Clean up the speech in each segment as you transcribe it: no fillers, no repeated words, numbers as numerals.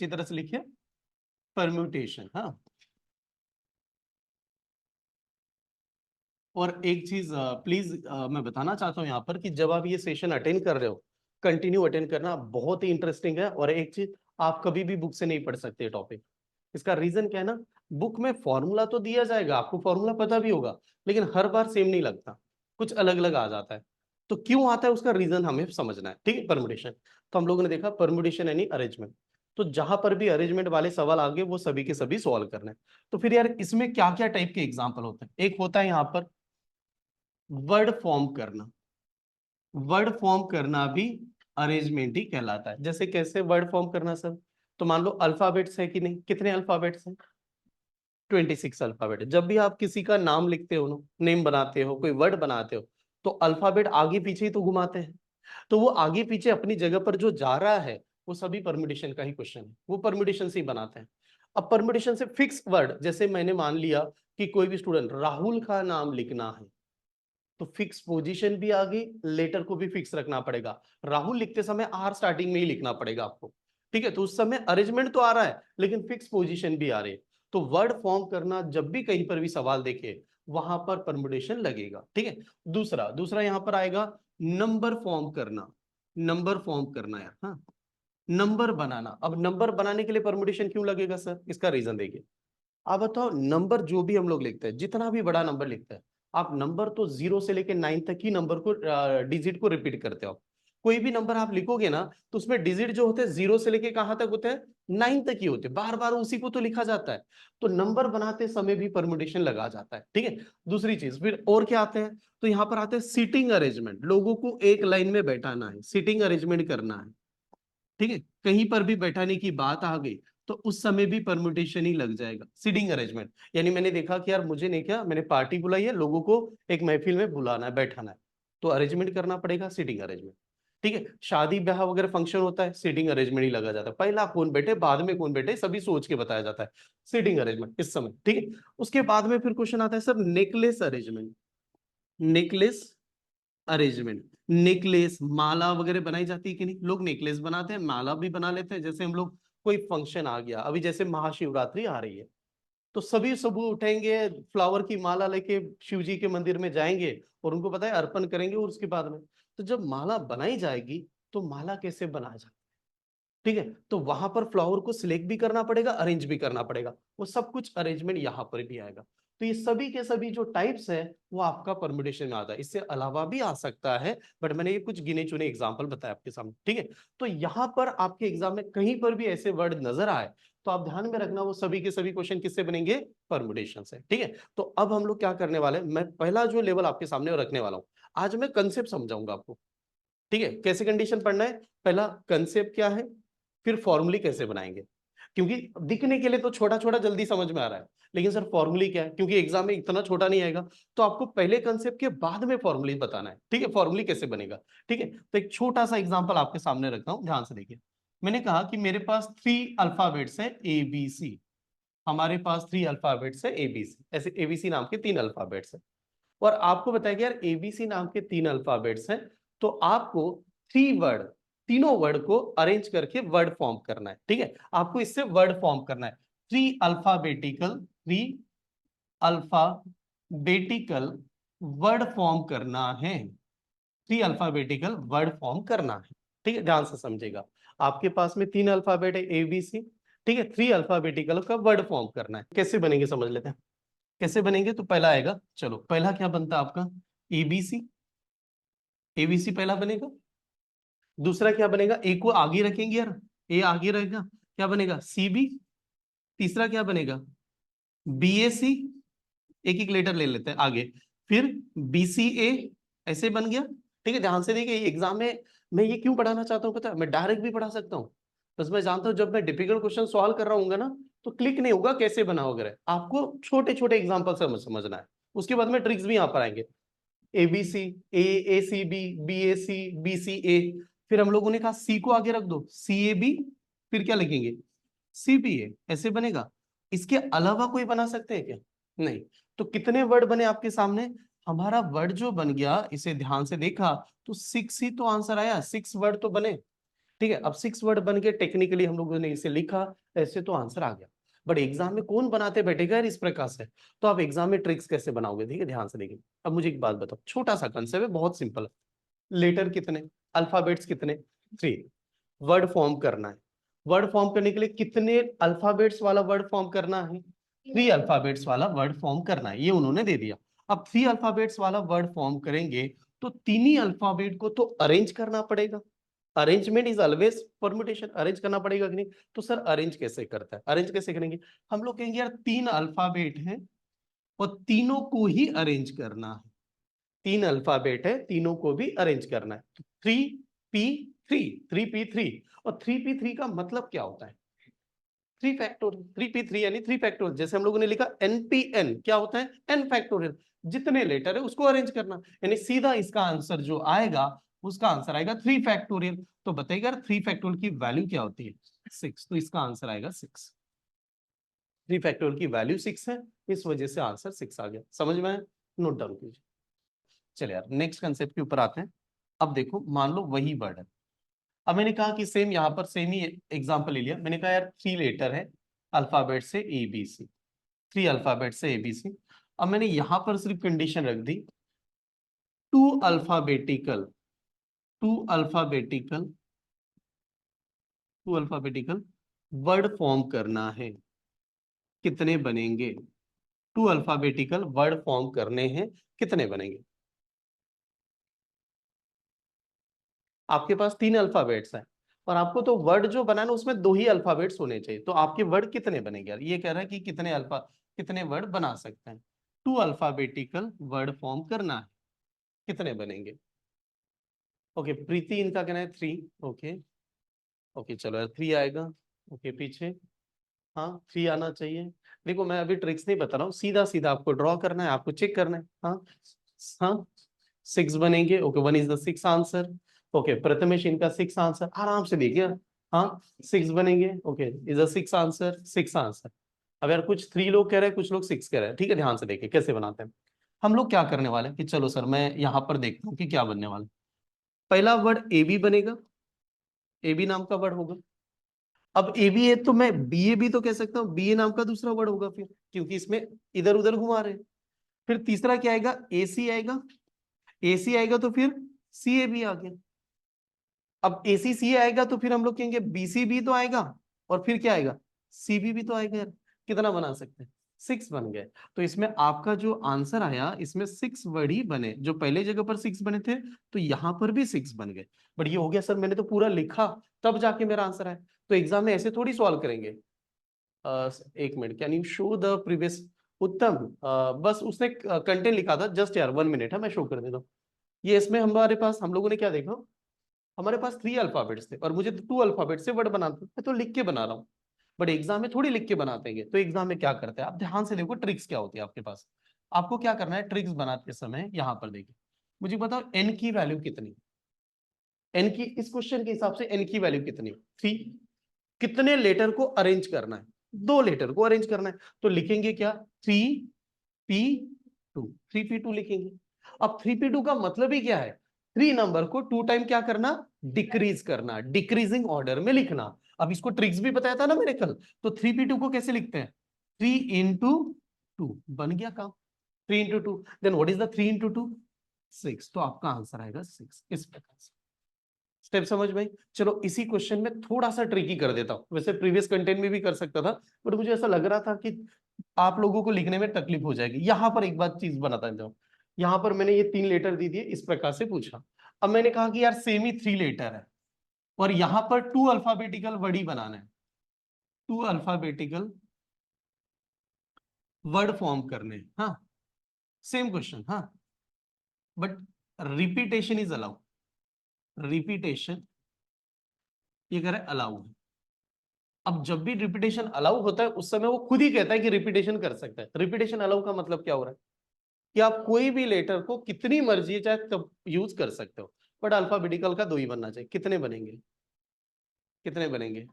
अच्छी तरह से लिखिए, परम्यूटेशन। हाँ, और एक चीज प्लीज मैं बताना चाहता हूँ यहाँ पर कि जब आप ये सेशन अटेंड कर रहे हो, कंटिन्यू अटेंड करना, बहुत ही इंटरेस्टिंग है। और एक चीज, आप कभी भी बुक से नहीं पढ़ सकते टॉपिक। इसका रीजन क्या है ना, बुक में फॉर्मूला तो दिया जाएगा, आपको फॉर्मूला पता भी होगा, लेकिन हर बार सेम नहीं लगता, कुछ अलग अलग आ जाता है। तो क्यों आता है उसका रीजन हमें समझना है, ठीक है। परम्यूटेशन, तो हम लोगों ने देखा परम्यूटेशन यानी अरेंजमेंट। तो जहां पर भी अरेंजमेंट वाले सवाल आ गए वो सभी के सभी सॉल्व करना है। तो फिर यार इसमें क्या क्या टाइप के एग्जाम्पल होते हैं, एक होता है यहाँ पर वर्ड फॉर्म करना। वर्ड फॉर्म करना भी अरेंजमेंट ही कहलाता है। जैसे कैसे वर्ड फॉर्म करना सर, तो मान लो अल्फाबेट्स है कि नहीं, कितने अल्फाबेट्स हैं, 26 अल्फाबेट। जब भी आप किसी का नाम लिखते हो ना, नेम बनाते हो, कोई वर्ड बनाते हो, तो अल्फाबेट आगे पीछे ही तो घुमाते हैं। तो वो आगे पीछे अपनी जगह पर जो जा रहा है वो सभी परम्यूटेशन का ही क्वेश्चन है, वो परम्यूटेशन से ही बनाते हैं। अब परम्यूटेशन से फिक्स वर्ड, जैसे मैंने मान लिया कि कोई भी स्टूडेंट राहुल का नाम लिखना है, तो फिक्स पोजीशन भी आ गई, लेटर को भी फिक्स रखना पड़ेगा। राहुल लिखते समय आर स्टार्टिंग में ही लिखना पड़ेगा आपको, ठीक है। तो उस समय अरेंजमेंट तो आ रहा है लेकिन फिक्स पोजीशन भी आ रही है। तो वर्ड फॉर्म करना, जब भी कहीं पर भी सवाल देखे वहां पर परम्यूटेशन लगेगा, ठीक है। दूसरा दूसरा यहां पर आएगा नंबर फॉर्म करना। नंबर फॉर्म करना यार, हाँ, नंबर बनाना। अब नंबर बनाने के लिए परम्यूटेशन क्यों लगेगा सर, इसका रीजन देखिए। आप बताओ, नंबर जो भी हम लोग लिखते हैं, जितना भी बड़ा नंबर लिखते हैं, आप नंबर तो 0 से लेके 9 तक ही नंबर को, डिजिट को रिपीट करते हो। कोई भी नंबर आप लिखोगे ना, तो उसमें डिजिट जो होते हैं 0 से लेके कहां तक होते हैं, 9 तक ही होते हैं, बार बार उसी को तो लिखा जाता है। तो नंबर बनाते समय भी परम्यूटेशन लगा जाता है, ठीक है। दूसरी चीज फिर और क्या आते हैं, तो यहां पर आते हैं सीटिंग अरेंजमेंट। लोगों को एक लाइन में बैठाना है, सीटिंग अरेंजमेंट करना है, ठीक है। कहीं पर भी बैठाने की बात आ गई तो उस समय भी परम्यूटेशन ही लग जाएगा, सीटिंग अरेंजमेंट। यानी मैंने देखा कि यार मुझे नहीं, क्या मैंने पार्टी बुलाई है, लोगों को एक महफिल में बुलाना है, बैठाना है, तो अरेंजमेंट करना पड़ेगा, सीटिंग अरेंजमेंट, ठीक है। शादी ब्याह वगैरह फंक्शन होता है, सीटिंग अरेंजमेंट ही लगा जाता है। पहला कौन बैठे, बाद में कौन बैठे, सभी सोच के बताया जाता है, सीटिंग अरेंजमेंट इस समय, ठीक है। उसके बाद में फिर क्वेश्चन आता है sir necklace arrangement. Necklace arrangement, necklace माला वगैरह बनाई जाती है कि नहीं, लोग नेकलेस बनाते हैं, माला भी बना लेते हैं। जैसे हम लोग कोई फंक्शन आ गया, अभी जैसे महाशिवरात्रि आ रही है, तो सभी सुबह उठेंगे, फ्लावर की माला लेके शिव जी के मंदिर में जाएंगे और उनको पता है अर्पण करेंगे। और उसके बाद में तो जब माला बनाई जाएगी, तो माला कैसे बनाया जाए, ठीक है। तो वहां पर फ्लावर को सिलेक्ट भी करना पड़ेगा, अरेंज भी करना पड़ेगा, वो सब कुछ अरेंजमेंट यहाँ पर भी आएगा। तो ये सभी के सभी जो टाइप्स है वो आपका परम्यूटेशन में आता है। इससे अलावा भी आ सकता है, बट मैंने ये कुछ गिने चुने एग्जांपल बताया आपके सामने, ठीक है। तो यहाँ पर आपके एग्जाम में कहीं पर भी ऐसे वर्ड नजर आए तो आप ध्यान में रखना, वो सभी के सभी क्वेश्चन किससे बनेंगे, परम्यूटेशन से, ठीक है। तो अब हम लोग क्या करने वाले हैं, मैं पहला जो लेवल आपके सामने रखने वाला हूं, आज मैं कंसेप्ट समझाऊंगा आपको, ठीक है। कैसे कंडीशन पढ़ना है, पहला कंसेप्ट क्या है, फिर फॉर्मूले कैसे बनाएंगे। क्योंकि दिखने के लिए तो छोटा छोटा जल्दी समझ में आ रहा है, लेकिन सर फॉर्मूले क्या है, क्योंकि एग्जाम में इतना छोटा नहीं आएगा, तो आपको पहले कंसेप्ट के बाद में फॉर्मूले बताना है, ठीक है। फॉर्मूले कैसे बनेगा, ठीक है। तो एक छोटा सा एग्जांपल आपके सामने रखता हूं, ध्यान से देखिए। मैंने कहा कि मेरे पास 3 अल्फाबेट्स है ABC। हमारे पास 3 अल्फाबेट्स है ABC, ऐसे ABC नाम के 3 अल्फाबेट्स है। और आपको बताया कि यार ABC नाम के 3 अल्फाबेट्स हैं, तो आपको 3 वर्ड, तीनों वर्ड को अरेंज करके वर्ड फॉर्म करना है, ठीक है। आपको इससे वर्ड फॉर्म करना है, 3 अल्फाबेटिकल वर्ड फॉर्म करना है, 3 अल्फाबेटिकल वर्ड फॉर्म करना है, ठीक है। ध्यान से समझेगा, आपके पास में 3 अल्फाबेट है ABC, ठीक है। 3 अल्फाबेटिकल का वर्ड फॉर्म करना है, कैसे बनेंगे समझ लेते हैं। कैसे बनेंगे, तो पहला आएगा, चलो पहला क्या बनता है आपका, ABC। ABC पहला बनेगा। दूसरा क्या बनेगा, ए को आगे रखेंगे यार, ए आगे रहेगा, क्या बनेगा CB। तीसरा क्या बनेगा, BAC, एक एक लेटर ले लेते हैं आगे, फिर BCA, ऐसे बन गया, ठीक है। ध्यान से देखिए, एग्जाम में मैं ये क्यों पढ़ाना चाहता हूँ पता है, मैं डायरेक्ट भी पढ़ा सकता हूँ, बस मैं जानता हूँ जब मैं डिफिकल्ट क्वेश्चन सॉल्व कर रहा हूँ ना, तो क्लिक नहीं होगा कैसे बना वगैरह, आपको छोटे छोटे एग्जाम्पल समझना है। उसके बाद में ट्रिक्स भी यहाँ पर आएंगे, ABC, AACB, BAC, BCA, फिर हम लोगों ने कहा C को आगे रख दो, CAB, फिर क्या लिखेंगे, CBA, ऐसे बनेगा। इसके अलावा कोई बना सकते हैं क्या, नहीं। तो कितने वर्ड बने आपके सामने, हमारा वर्ड जो बन गया, इसे ध्यान से देखा तो 6 ही तो आंसर आया, 6 वर्ड तो बने, ठीक है, अब 6 वर्ड बन गए, टेक्निकली हम लोगों ने इसे लिखा, ऐसे तो आंसर आ गया। बट एग्जाम में कौन बनाते बैठेगा यार इस प्रकार से? तो आप एग्जाम में ट्रिक्स कैसे बनाओगे? ठीक है, ध्यान से देखिए। अब मुझे एक बात बताओ, छोटा सा कंसेप्ट है, बहुत सिंपल है। लेटर कितने, अल्फाबेट्स कितने? 3। वर्ड फॉर्म करना है, वर्ड फॉर्म करने के लिए कितने अल्फाबेट्स वाला वर्ड फॉर्म करना है? 3 अल्फाबेट्स वाला वर्ड फॉर्म करना है, ये उन्होंने दे दिया। अब 3 अल्फाबेट्स वाला वर्ड फॉर्म करेंगे तो तीन ही अल्फाबेट को तो अरेंज करना पड़ेगा। Arrangement is always permutation, arrange करना पड़ेगा कि नहीं? तो सर अरेंज कैसे करता है, अरेंज कैसे करेंगे? हम लोग कहेंगे यार 3 अल्फाबेट हैं और तीनों को ही अरेंज करना है। 3 अल्फाबेट है, तीनों को भी अरेंज करना है। 3P3, 3P3। और 3P3 का मतलब क्या होता है? 3 फैक्टोरियल। 3P3 यानी 3 फैक्टोरियल। जैसे हम लोगों ने लिखा NPN, क्या होता है? N factorial. जितने लेटर है उसको अरेंज करना, यानी सीधा इसका आंसर जो आएगा उसका आंसर आएगा 3 फैक्टोरियल। तो बताइएगा 3 फैक्टोरियल की वैल्यू क्या होती है? 6। तो इसका आंसर आएगा 6। 3 फैक्टोरियल की वैल्यू 6 है, इस वजह से आंसर 6 आ गया। समझ में? नोट डाउन कीजिए। चलिए यार नेक्स्ट कंसेप्ट के ऊपर आते हैं। अब देखो, मान लो वही वर्ड है। अब मैंने कहा कि सेम यहाँ पर सेम ही एग्जांपल ले लिया। मैंने कहा यार 3 लेटर है अल्फाबेट से ABC, 3 अल्फाबेट से ABC। अब मैंने यहां पर सिर्फ कंडीशन रख दी, two alphabetical, two alphabetical, two alphabetical word form करना है। कितने बनेंगे? टू अल्फाबेटिकल वर्ड फॉर्म करने हैं, कितने बनेंगे? आपके पास 3 अल्फाबेट्स हैं और आपको तो वर्ड जो बनाना उसमें 2 ही अल्फाबेट्स होने चाहिए, तो आपके वर्ड कितने बनेंगे यार? ये कह रहा है कि कितने वर्ड बना सकते हैं? टू अल्फाबेटिकल वर्ड फॉर्म करना है, कितने बनेंगे? ओके, प्रीति इनका कहना है 3। ओके, ओके चलो यार 3 आएगा। ओके पीछे, हाँ 3 आना चाहिए। देखो मैं अभी ट्रिक्स नहीं बता रहा हूँ, सीधा सीधा आपको ड्रॉ करना है, आपको चेक करना है। हाँ हाँ, 6 बनेंगे। Okay, 1 is the 6 answer. Okay, Prathamesh इनका 6 आंसर, आराम से देखिए। हाँ 6 बनेंगे। Okay, is the 6 answer, 6 answer. अब यार कुछ 3 लोग कह रहे हैं, कुछ लोग 6 कह रहे हैं। ठीक है, ध्यान से देखिए कैसे बनाते हैं। हम लोग क्या करने वाले हैं कि चलो सर मैं यहाँ पर देखता हूँ कि क्या बनने वाला है। पहला वर्ड AB बनेगा, AB नाम का वर्ड होगा। अब AB है तो मैं BA भी तो कह सकता हूँ, BA नाम का दूसरा वर्ड होगा फिर, क्योंकि इसमें इधर उधर घुमा रहे हैं। फिर तीसरा क्या आएगा? AC आएगा, AC आएगा तो फिर CAB आ गया। अब ACCA आएगा तो फिर हम लोग कहेंगे BCB तो आएगा, और फिर क्या आएगा? CB भी तो आएगा यार। कितना बना सकते हैं? 6 बन गए। तो इसमें आपका जो आंसर आया, इसमें 6 वर्ड ही बने। जो पहले जगह पर 6 बने थे तो यहां पर भी 6 बन गए। बट ये हो गया सर, मैंने तो पूरा लिखा तब जाके मेरा आंसर आया। तो एग्जाम में ऐसे थोड़ी सॉल्व करेंगे। एक minute, can you show the previous? उत्तम, बस उसने कंटेंट लिखा था जस्ट यार, 1 मिनट है, मैं शो कर देता हूँ। ये इसमें हमारे पास हम लोगों ने क्या देखा, हमारे पास 3 अल्फाबेट्स थे और मुझे 2 अल्फाबेट से वर्ड बनाना था, मैं तो लिख के बना रहा हूँ। बट एग्जाम में थोड़ी लिख के बनाते हैं। तो एग्जाम में क्या करते हैं आप, ध्यान से देखो ट्रिक्स क्या होती है आपके पास। आपको क्या करना है, ट्रिक्स बनाते समय यहाँ पर देखिए, मुझे बताओ एन की वैल्यू कितनी? एन की, इस क्वेश्चन के हिसाब से एन की वैल्यू कितनी? 3। कितने लेटर को अरेंज करना है? 2 लेटर को अरेंज करना है। तो लिखेंगे क्या? 3P2, 3P2 लिखेंगे। अब 3P2 का मतलब ही क्या है? 3 नंबर को 2 टाइम क्या करना? डिक्रीज करना, डिक्रीजिंग ऑर्डर में लिखना। अब इसको ट्रिक्स भी बताया था ना मैंने कल। तो 3P2 को कैसे लिखते हैं? 3 into 2, बन गया काम। 3 into 2, then what is the 3 into 2? 6। तो आपका आंसर आएगा 6, इस प्रकार से। स्टेप समझ में? चलो इसी क्वेश्चन में थोड़ा सा ट्रिकी कर देता हूं। वैसे प्रीवियस कंटेंट में भी कर सकता था, बट मुझे ऐसा लग रहा था कि आप लोगों को लिखने में तकलीफ हो जाएगी। यहां पर एक बात चीज बनाता जाऊं। यहां पर मैंने ये 3 लेटर दे दिए, इस प्रकार से पूछा। अब मैंने कहा कि यार सेम ही 3 लेटर है और यहां पर 2 अल्फाबेटिकल वर्ड ही बनाना है, 2 अल्फाबेटिकल वर्ड फॉर्म करने। हाँ सेम क्वेश्चन, हाँ, but repetition is allowed. Repetition ये कह रहा है अलाउड। अब जब भी रिपीटेशन अलाउ होता है उस समय वो खुद ही कहता है कि रिपीटेशन कर सकता है। रिपीटेशन अलाउ का मतलब क्या हो रहा है कि आप कोई भी लेटर को कितनी मर्जी चाहे तब यूज कर सकते हो, बट अल्फाबेटिकल का 2 ही बनना चाहिए। कितने बनेंगे? कितने बनेंगे?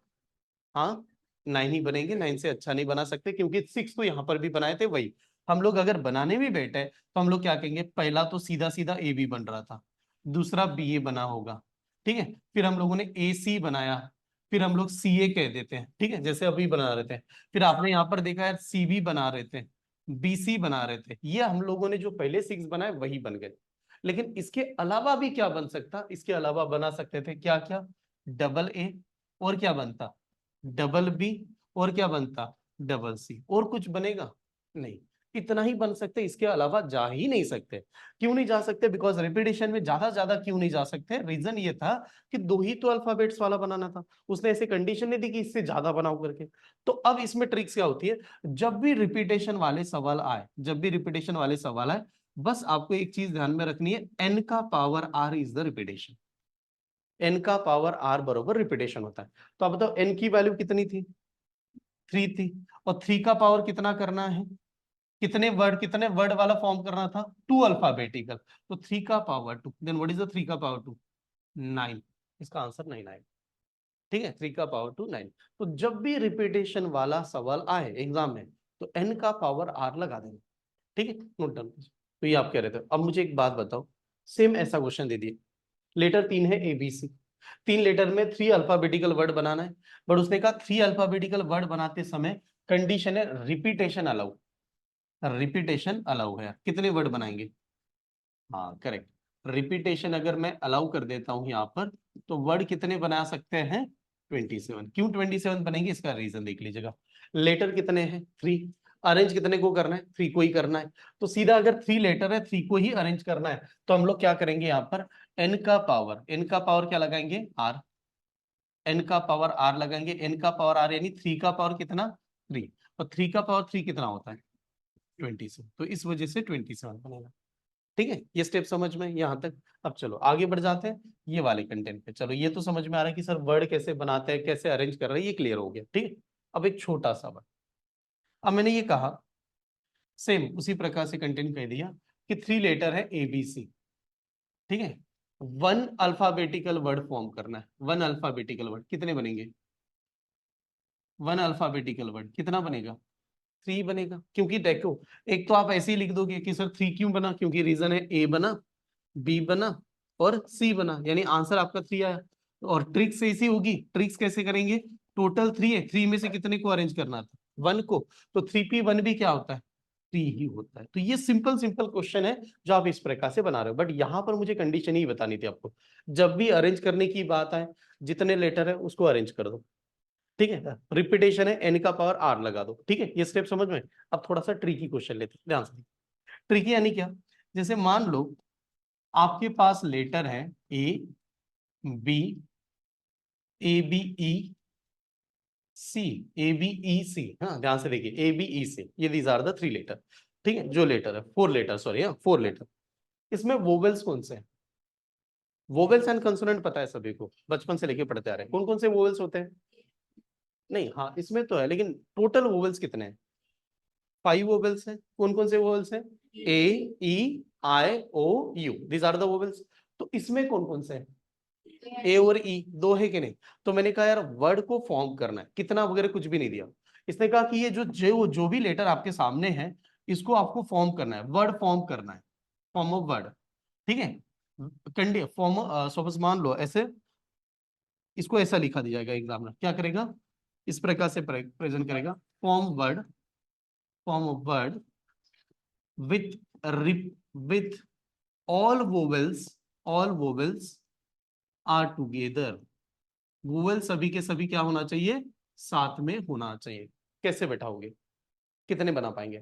हाँ 9 ही बनेंगे। 9 से अच्छा नहीं बना सकते, क्योंकि 6 तो यहां पर भी बनाए थे वही। हम लोग अगर बनाने भी बैठे तो हम लोग क्या कहेंगे, पहला तो सीधा सीधा AB बन रहा था, दूसरा BA बना होगा, ठीक है, फिर हम लोगों ने AC बनाया, फिर हम लोग CA कह देते हैं, ठीक है, जैसे अभी बना रहे थे। फिर आपने यहाँ पर देखा यार CB बना रहे थे, BC बना रहे थे, ये हम लोगों ने जो पहले 6 बनाए वही बन गए। लेकिन इसके अलावा भी क्या बन सकता, इसके अलावा बना सकते थे क्या क्या, AA, और क्या बनता, BB, और क्या बनता, CC, और कुछ बनेगा नहीं, इतना ही बन सकते, इसके अलावा जा ही नहीं सकते। क्यों नहीं जा सकते, बिकॉज रिपीटेशन में ज्यादा ज्यादा क्यों नहीं जा सकते, रीजन ये था कि 2 ही तो अल्फाबेट्स वाला बनाना था, उसने ऐसे कंडीशन नहीं दी कि इससे ज्यादा बनाओ करके। तो अब इसमें ट्रिक्स क्या होती है, जब भी रिपीटेशन वाले सवाल आए, जब भी रिपीटेशन वाले सवाल आए, बस आपको एक चीज ध्यान में रखनी है, n का power r is the repetition, n का पावर r बराबर रिपीटेशन होता है। तो आप बताओ n की वैल्यू कितनी थी, 3 थी, और 3 का पावर कितना करना है, कितने वर्ड वाला फॉर्म करना था, 2 अल्फाबेटिकल, तो 3 का power 2, then what is the 3 का पावर 2, 9, इसका आंसर 9 आएगा। ठीक है, 3 का पावर 2 9। तो जब भी रिपीटेशन वाला सवाल आए एग्जाम में, तो n का पावर r लगा देंगे। ठीक है, नोट डाउन। तो ये आप कह रहे थे। अब मुझे एक बात बताओ, सेम ऐसा क्वेश्चन दे दिए, लेटर 3 है ABC, 3 लेटर में 3 अल्फाबेटिकल वर्ड बनाना है, बट उसने कहा 3 अल्फाबेटिकल वर्ड बनाते समय कंडीशन है रिपीटेशन अलाउ, रिपीटेशन अलाउ है, कितने वर्ड बनाएंगे, हाँ करेक्ट, रिपीटेशन अगर मैं अलाउ कर देता हूं यहाँ पर, तो वर्ड कितने बना सकते हैं, 27। क्यों 27 बनेंगे, इसका रीजन देख लीजिएगा, लेटर कितने हैं 3, अरेंज कितने को करना है, 3 को ही करना है, तो सीधा अगर 3 लेटर है 3 को ही अरेंज करना है, तो हम लोग क्या करेंगे यहाँ पर, n का पावर क्या लगाएंगे, r, n का पावर r लगाएंगे, n का पावर r यानी 3 का पावर कितना, 3, और 3 का पावर 3 कितना होता है, 27, तो इस वजह से 27 बनेगा। ठीक है, ये स्टेप समझ में यहाँ तक। अब चलो आगे बढ़ जाते हैं ये वाले कंटेंट पे। चलो ये तो समझ में आ रहा है कि सर वर्ड कैसे बनाते हैं, कैसे अरेंज कर रहे हैं, ये क्लियर हो गया। ठीक है, अब एक छोटा सा वर्ड, अब मैंने ये कहा सेम उसी प्रकार से कंटेंट कह दिया कि 3 लेटर है ABC, ठीक है, 1 अल्फाबेटिकल वर्ड फॉर्म करना है, 1 अल्फाबेटिकल वर्ड कितने बनेंगे, 1 अल्फाबेटिकल वर्ड कितना बनेगा, 3 बनेगा। क्योंकि देखो, एक तो आप ऐसे ही लिख दोगे कि सर 3 क्यों बना, क्योंकि रीजन है A बना, B बना और C बना, यानी आंसर आपका 3 आया। और ट्रिक्स ऐसी होगी, ट्रिक्स कैसे करेंगे, टोटल 3 है, 3 में से कितने को अरेंज करना था, 1 को, तो 3p1 भी क्या होता है, 3 ही होता है। तो ये सिंपल सिंपल क्वेश्चन है जो आप इस प्रकार से बना रहे हो, बट यहाँ पर मुझे कंडीशन ही बतानी थी आपको, जब भी अरेंज करने की बात आए, जितने लेटर है उसको अरेंज कर दो। ठीक है, रिपीटेशन है, n का पावर r लगा दो। ठीक है, ये स्टेप समझ में। अब थोड़ा सा ट्रिकी क्वेश्चन लेते हैं, ध्यान से। ट्रिकी यानी क्या, जैसे मान लो आपके पास लेटर है A B ABE C, ABEC, हाँ ध्यान से देखिए ABEC, ये दीज आर द 3 लेटर। ठीक है, जो लेटर है 4 लेटर, सॉरी हाँ 4 लेटर। इसमें वोवेल्स कौन से हैं, वोवेल्स एंड कंसोनेंट पता है सभी को, बचपन से लेके पढ़ते आ रहे हैं, कौन कौन से वोवेल्स होते हैं, नहीं हाँ इसमें तो है, लेकिन टोटल वोवेल्स कितने हैं, 5 वोवेल्स हैं। कौन कौन से वोवेल्स हैं, A E I O U, these are the vowels. तो इसमें कौन कौन से हैं, ए और ई, 2 है कि नहीं। तो मैंने कहा यार वर्ड को फॉर्म करना है, कितना वगैरह कुछ भी नहीं दिया। इसने कहा कि ये जो भी लेटर आपके सामने है, इसको आपको फॉर्म करना है, वर्ड फॉर्म करना है, फॉर्म ऑफ वर्ड। ठीक है, कंडी फॉर्म, सपोज मान लो ऐसे, इसको ऐसा लिखा दिया जाएगा, एग्जामिनर क्या करेगा, इस प्रकार से प्रेजेंट करेगा, form word, form of word with with all vowels, all vowels are together, vowel सभी के सभी क्या होना चाहिए, साथ में होना चाहिए। कैसे बैठाओगे, कितने बना पाएंगे,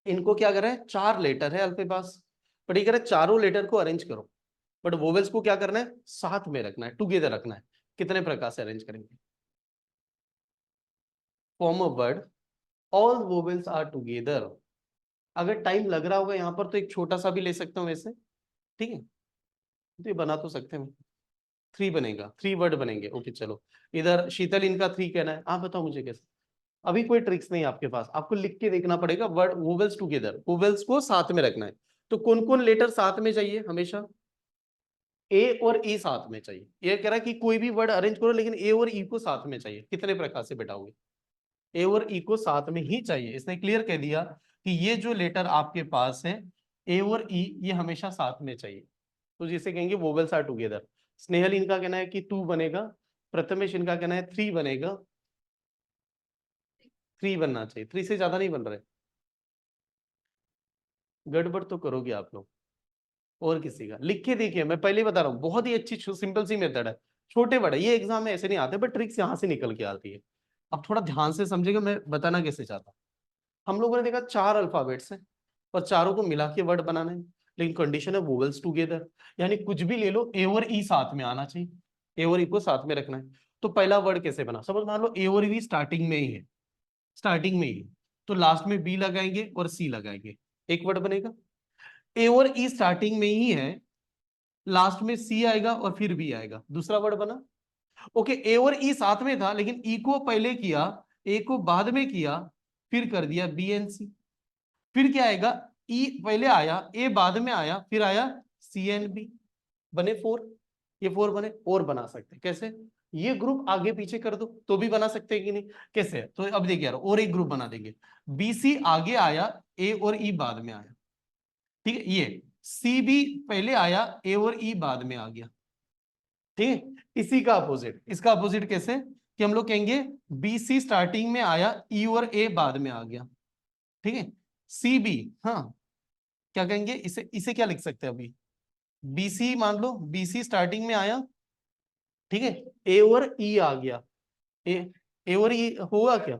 इनको क्या कर रहे हैं, 4 लेटर है आपके पास, बट ये कह रहे हैं चारों लेटर को अरेंज करो, बट वोवेल्स को क्या करना है, साथ में रखना है, टुगेदर रखना है। कितने प्रकार से अरेंज करेंगे, form of word all vowels are together. अगर टाइम लग रहा होगा यहाँ पर तो एक छोटा सा भी ले सकता हूँ वैसे। ठीक है, तो ये बना तो सकते हैं, 3 बनेगा, 3 वर्ड बनेंगे। ओके चलो, इधर शीतल इनका 3 कहना है, आप बताओ मुझे कैसे। अभी कोई ट्रिक्स नहीं आपके पास, आपको लिख के देखना पड़ेगा, वर्ड वोवेल्स टुगेदर, वोवेल्स को साथ में रखना है। तो कौन कौन लेटर साथ में चाहिए, हमेशा ए और ई साथ में चाहिए। ये कह रहा है कि कोई भी वर्ड अरेंज करो, लेकिन ए और ई को साथ में चाहिए। कितने प्रकार से बैठाओगे, ए और ई को साथ में ही चाहिए। इसने क्लियर कह दिया कि ये जो लेटर आपके पास है ए और ई, ये हमेशा साथ में चाहिए। तो जिसे कहेंगे वोवेल्स आर टुगेदर। स्नेहल इनका कहना है कि 2 बनेगा, प्रथमेश इनका कहना है 3 बनेगा, 3 बनना चाहिए, 3 से ज्यादा नहीं बन रहे। गड़बड़ तो करोगे आप लोग। और किसी का लिख के देखिए, मैं पहले बता रहा हूँ, बहुत ही अच्छी सिंपल सी मेथड है। छोटे बड़े ये एग्जाम में ऐसे नहीं आते, बट ट्रिक्स यहाँ से निकल के आती है। अब थोड़ा ध्यान से समझेगा मैं बताना कैसे चाहता हूँ। हम लोगों ने देखा 4 अल्फाबेट्स हैं और चारों को मिला के वर्ड बनाना है, लेकिन कंडीशन है वोवेल्स टुगेदर, यानी कुछ भी ले लो ए और ई साथ में आना चाहिए, ए और ई को साथ में रखना है। तो पहला वर्ड कैसे बना, सपोज मान लो ए और ई स्टार्टिंग में ही है, स्टार्टिंग में ही है, तो लास्ट में बी लगाएंगे और सी लगाएंगे, एक वर्ड बनेगा। ए और ई स्टार्टिंग में ही है, लास्ट में सी आएगा और फिर बी आएगा, दूसरा वर्ड बना। ओके, ए और ई साथ में था, लेकिन ई को पहले किया, ए को बाद में किया, फिर कर दिया बी एन सी। फिर क्या आएगा, ई पहले आया, ए बाद में आया, फिर आया सी एन बी, बने 4। ये 4 बने। और बना सकते कैसे, ये ग्रुप आगे पीछे कर दो तो भी बना सकते हैं कि नहीं, कैसे है? तो अब देखिए यार, और एक ग्रुप बना देंगे, बी सी आगे आया, ए और ई बाद में आया, ठीक है। ये सी बी पहले आया, ए और ई बाद में आ गया, ठीक है। इसी का अपोजिट, इसका अपोजिट कैसे, कि हम लोग कहेंगे बी सी स्टार्टिंग में आया, ई और ए बाद में आ गया, ठीक है। सी बी, हाँ क्या कहेंगे, इसे इसे क्या लिख सकते हैं अभी, बीसी मान लो, बीसी स्टार्टिंग में आया, ठीक है, ए और ई आ गया, ए ए और ई होगा क्या,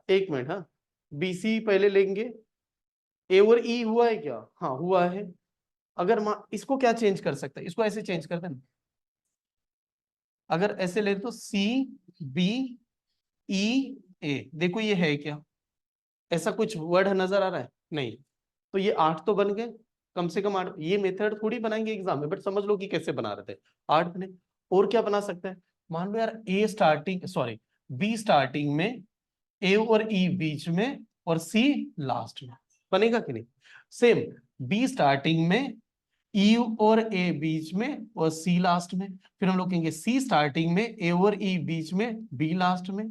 एक मिनट, हाँ बीसी पहले लेंगे, ए और ई हुआ है क्या, हाँ हुआ है। अगर इसको क्या चेंज कर सकते हैं, इसको ऐसे चेंज करते हैं ना, अगर ऐसे ले तो सी बी ई ए, देखो ये है क्या, ऐसा कुछ वर्ड नजर आ रहा है, नहीं। तो ये 8 तो बन गए, कम से कम 8। ये मेथड थोड़ी बनाएंगे एग्जाम में, बट समझ लो कि कैसे बना रहे थे, 8 बने। और क्या बना सकते हैं, मान लो यार ए स्टार्टिंग, सॉरी बी स्टार्टिंग में, ए और ई बीच में, और सी लास्ट में, बनेगा कि नहीं। सेम, बी स्टार्टिंग में, ई और ए बीच में और सी लास्ट में। फिर हम लोग कहेंगे सी स्टार्टिंग में, ए और ई बीच में, बी लास्ट में।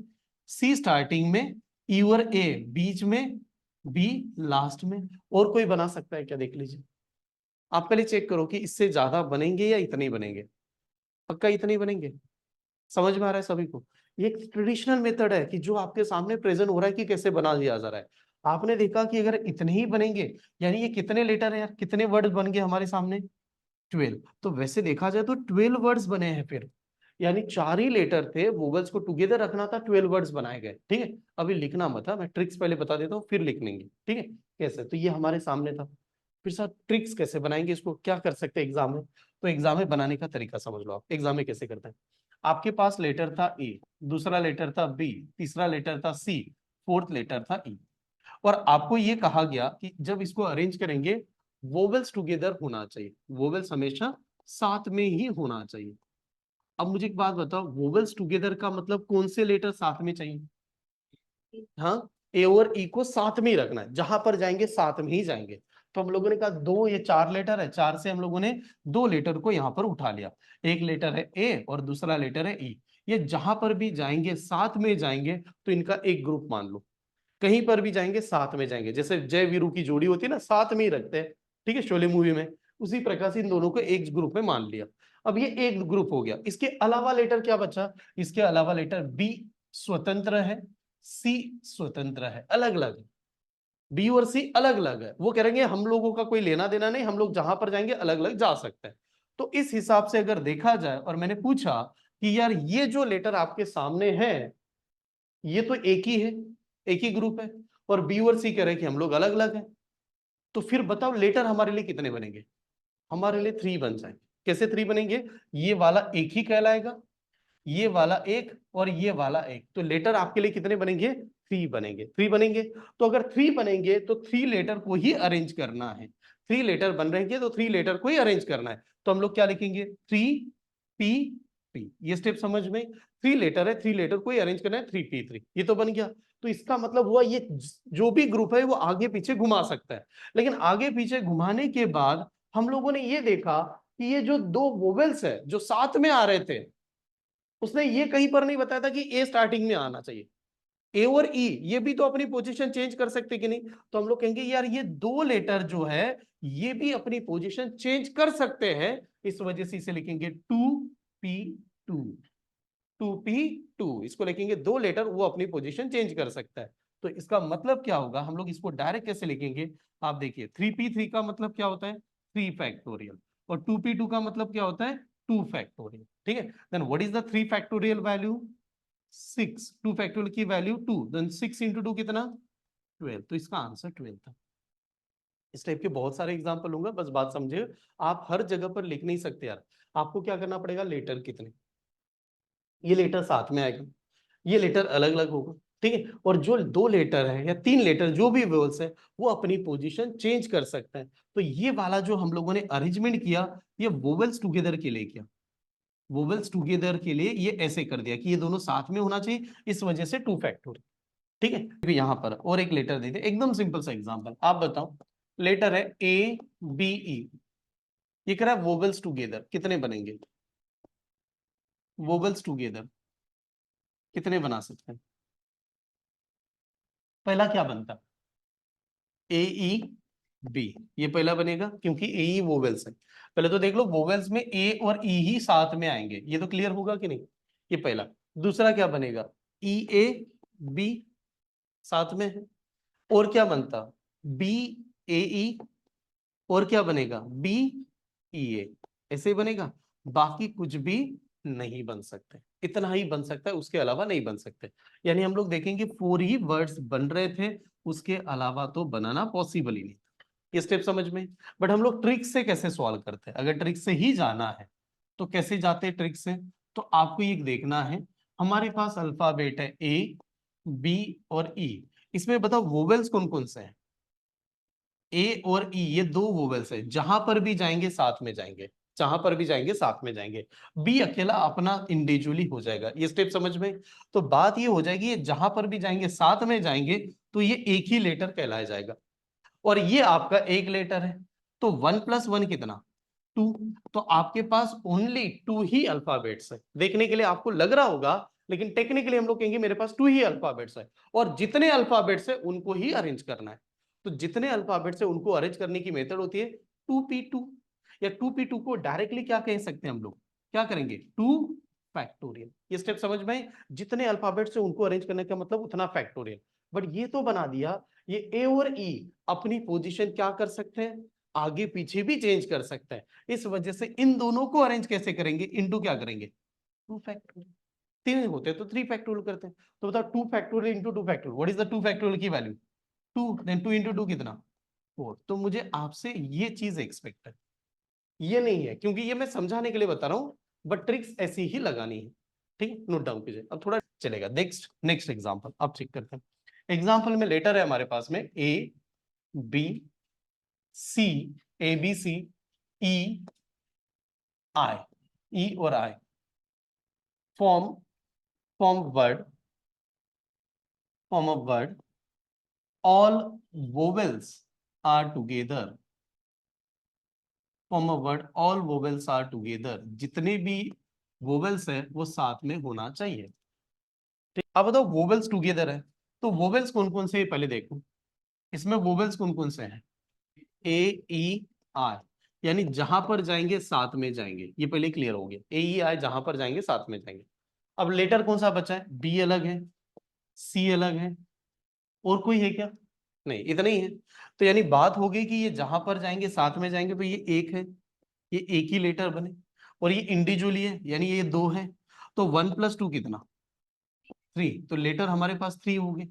सी स्टार्टिंग में, ई और ए बीच में, बी लास्ट में। और कोई बना सकता है क्या, देख लीजिए। आप पहले चेक करो कि इससे ज्यादा बनेंगे या इतने ही बनेंगे, पक्का इतने ही बनेंगे। समझ में आ रहा है सभी को, ये एक ट्रेडिशनल मेथड है कि जो आपके सामने प्रेजेंट हो रहा है कि कैसे बना लिया जा रहा है। आपने देखा कि अगर इतने ही बनेंगे, यानी ये कितने लेटर है यार, कितने वर्ड बन गए हमारे सामने, 12। तो वैसे देखा जाए तो 12 वर्ड्स बने हैं फिर, यानी 4 ही लेटर थे, वोवेल्स को टुगेदर रखना था, 12 वर्ड्स बनाए गए, ठीक है। अभी लिखना मत है, मैं ट्रिक्स पहले बता देता हूँ फिर लिख लेंगे, ठीक है। कैसे, तो ये हमारे सामने था। फिर सर ट्रिक्स कैसे बनाएंगे, इसको क्या कर सकते हैं एग्जाम में, तो एग्जाम में बनाने का तरीका समझ लो आप, एग्जाम में कैसे करते हैं। आपके पास लेटर था ए, दूसरा लेटर था बी, तीसरा लेटर था सी, फोर्थ लेटर था ई, और आपको ये कहा गया कि जब इसको अरेंज करेंगे वोवेल्स टुगेदर होना चाहिए, वोवेल्स हमेशा साथ में ही होना चाहिए। अब मुझे एक बात बताओ, वोवेल्स टुगेदर का मतलब कौन से लेटर साथ में चाहिए, हाँ ए और ई को साथ में ही रखना है, जहां पर जाएंगे साथ में ही जाएंगे। तो हम लोगों ने कहा दो, ये 4 लेटर है, 4 से हम लोगों ने 2 लेटर को यहां पर उठा लिया, एक लेटर है ए और दूसरा लेटर है ई। ये जहां पर भी जाएंगे साथ में जाएंगे, तो इनका एक ग्रुप मान लो। कहीं पर भी जाएंगे साथ में जाएंगे, जैसे जय वीरू की जोड़ी होती है ना, साथ में ही रखते हैं, ठीक है, शोले मूवी में। उसी प्रकार से इन दोनों को एक ग्रुप में मान लिया। अब ये एक ग्रुप हो गया, इसके अलावा लेटर क्या बचा, इसके अलावा लेटर बी स्वतंत्र है, सी स्वतंत्र है, अलग अलग है, बी और सी अलग अलग है। वो कहेंगे हम लोगों का कोई लेना देना नहीं, हम लोग जहां पर जाएंगे अलग अलग जा सकते हैं। तो इस हिसाब से अगर देखा जाए, और मैंने पूछा कि यार ये जो लेटर आपके सामने है, ये तो एक ही है, एक ही ग्रुप है, और बी और सी कह रहे हैं कि हम लोग अलग अलग हैं, तो फिर बताओ लेटर हमारे लिए कितने बनेंगे, हमारे लिए 3 बन जाएंगे। कैसे 3 बनेंगे, ये वाला एक ही कहलाएगा, ये वाला एक और ये वाला एक, तो लेटर आपके लिए कितने बनेंगे, 3 बनेंगे, 3 बनेंगे। तो अगर 3 बनेंगे तो 3 लेटर को ही अरेंज करना है, 3 लेटर बन रहे हैं तो 3 लेटर को ही अरेंज करना है। तो हम लोग क्या लिखेंगे, 3 P P, ये स्टेप समझ में। 3 लेटर है, 3 लेटर को ही अरेंज करना है, 3P3, ये तो बन गया। तो इसका मतलब हुआ ये जो भी ग्रुप है वो आगे पीछे घुमा सकता है, लेकिन आगे पीछे घुमाने के बाद हम लोगों ने ये देखा कि ये जो 2 वोवेल्स है जो साथ में आ रहे थे, उसने ये कहीं पर नहीं बताया था कि ए स्टार्टिंग में आना चाहिए, ए और ई ये भी तो अपनी पोजीशन चेंज कर सकते कि नहीं, तो हम लोग कहेंगे यार ये दो लेटर जो है ये भी अपनी पोजीशन चेंज कर सकते हैं, इस वजह से इसे लिखेंगे 2p2। 2p2 इसको लिखेंगे, दो लेटर वो अपनी पोजीशन चेंज कर सकता है। तो इसका मतलब क्या होगा, हम लोग इसको डायरेक्ट कैसे लिखेंगे, आप देखिए 3p3 का मतलब क्या होता है 3 फैक्टोरियल, और 2p2 का मतलब क्या होता है 2 फैक्टोरियल। ठीक है, then what is the 3 factorial value 6, 2 factorial की वैल्यू 2, देन 6 इंटू 2 कितना 12, तो इसका आंसर 12 था। इस टाइप के बहुत सारे एग्जाम्पल होंगे, बस बात समझिए, आप हर जगह पर लिख नहीं सकते यार, आपको क्या करना पड़ेगा, लेटर कितने, ये लेटर साथ में आएगा, ये लेटर अलग अलग होगा, ठीक है, और जो दो लेटर है या तीन लेटर जो भी वोवेल्स है वो अपनी पोजीशन चेंज कर सकते हैं। तो ये वाला जो हम लोगों ने अरेंजमेंट किया ये वोवेल्स टुगेदर के लिए किया, वोवेल्स टुगेदर के लिए ये ऐसे कर दिया कि ये दोनों साथ में होना चाहिए, इस वजह से 2 फैक्टोरियल। ठीक है, यहाँ पर और एक लेटर दे दे, एकदम सिंपल सा एग्जांपल, आप बताओ, लेटर है ए बी ई, ये कह रहा है वोवेल्स टुगेदर कितने बनेंगे, वोवेल्स टुगेदर कितने बना सकते हैं, पहला क्या बनता, ए ई बी, ये पहला बनेगा क्योंकि ए ई वोवेल्स है, पहले तो देख लो वोवेल्स में ए और ई ही साथ में आएंगे, ये तो क्लियर होगा कि नहीं, ये पहला। दूसरा क्या बनेगा, ई ए बी साथ में है, और क्या बनता, बी ए ई, और क्या बनेगा बी ई ए, ऐसे ही बनेगा, बाकी कुछ भी नहीं बन सकते, इतना ही बन सकता है, उसके अलावा नहीं बन सकते। यानी हम लोग देखेंगे 4 ही वर्ड्स बन रहे थे, उसके अलावा तो बनाना पॉसिबल ही नहीं। ये स्टेप समझ में, बट हम लोग ट्रिक से कैसे सॉल्व करते हैं, अगर ट्रिक से ही जाना है तो कैसे जाते हैं ट्रिक से, तो आपको ये देखना है, हमारे पास अल्फाबेट है ए बी और ई, इसमें बताओ वोवेल्स कौन कौन से हैं, ए और ई ये दो वोवेल्स है, जहां पर भी जाएंगे साथ में जाएंगे, जहां पर भी जाएंगे साथ में जाएंगे, बी अकेला अपना इंडिविजुअली हो जाएगा, ये स्टेप समझ में। तो बात ये हो जाएगी, ये जहां पर भी जाएंगे साथ में जाएंगे, तो ये एक ही लेटर कहलाया जाएगा, और ये आपका एक लेटर है, तो 1 + 1 कितना 2, तो आपके पास ओनली 2 ही अल्फाबेट्स है, देखने के लिए आपको लग रहा होगा, लेकिन टेक्निकली हम लोग कहेंगे मेरे पास 2 ही अल्फाबेट्स है, और जितने अल्फाबेट्स है उनको ही अरेंज करना है, तो जितने अल्फाबेट्स है उनको अरेंज करने की मेथड होती है 2p2, या 2p2 को डायरेक्टली क्या कह सकते हैं हम लोग, क्या करेंगे 2 फैक्टोरियल, ये स्टेप समझ में, जितने अल्फाबेट्स है उनको अरेंज करने का मतलब उतना फैक्टोरियल। बट ये तो बना दिया, ये ए और ई अपनी पोजीशन क्या कर सकते हैं, आगे पीछे भी चेंज कर सकते हैं, इस वजह से इन दोनों को अरेंज कैसे करेंगे, इनटू क्या करेंगे 2 फैक्टोरियल, तीन होते तो 3 फैक्टोरियल करते हैं, तो बताओ 2 factorial into 2 factorial, what is the 2 factorial की वैल्यू 2, देन 2 इंटू 2 कितना 4, तो मुझे आपसे ये चीज एक्सपेक्ट है, ये नहीं है, क्योंकि ये मैं समझाने के लिए बता रहा हूं, बट ट्रिक्स ऐसी ही लगानी है, ठीक, नोट डाउन कीजिए, अब थोड़ा चलेगा। नेक्स्ट नेक्स्ट एग्जांपल अब चेक करते हैं, एग्जांपल में लेटर है हमारे पास में ए B C, A B C E I, E और I form form word, form of word, all vowels are together, form of word all vowels are together, जितने भी वोवेल्स है वो साथ में होना चाहिए। ठीक, अब बताओ वोवेल्स टुगेदर है, तो वोवेल्स कौन कौन से हैं पहले देखो, इसमें वोवेल्स कौन कौन से हैं, ए ई आई, यानी जहां पर जाएंगे साथ में जाएंगे, ये पहले क्लियर हो गया, ए ई आई जहां पर जाएंगे साथ में जाएंगे। अब लेटर कौन सा बचा है, बी अलग है, सी अलग है, और कोई है क्या, नहीं इतना ही है, तो यानी बात हो गई कि ये जहां पर जाएंगे साथ में जाएंगे, तो ये एक है, ये एक ही लेटर बने, और ये इंडिविजुअली है यानी ये दो है, तो 1 + 2 कितना 3, तो लेटर हमारे पास 3 होंगे,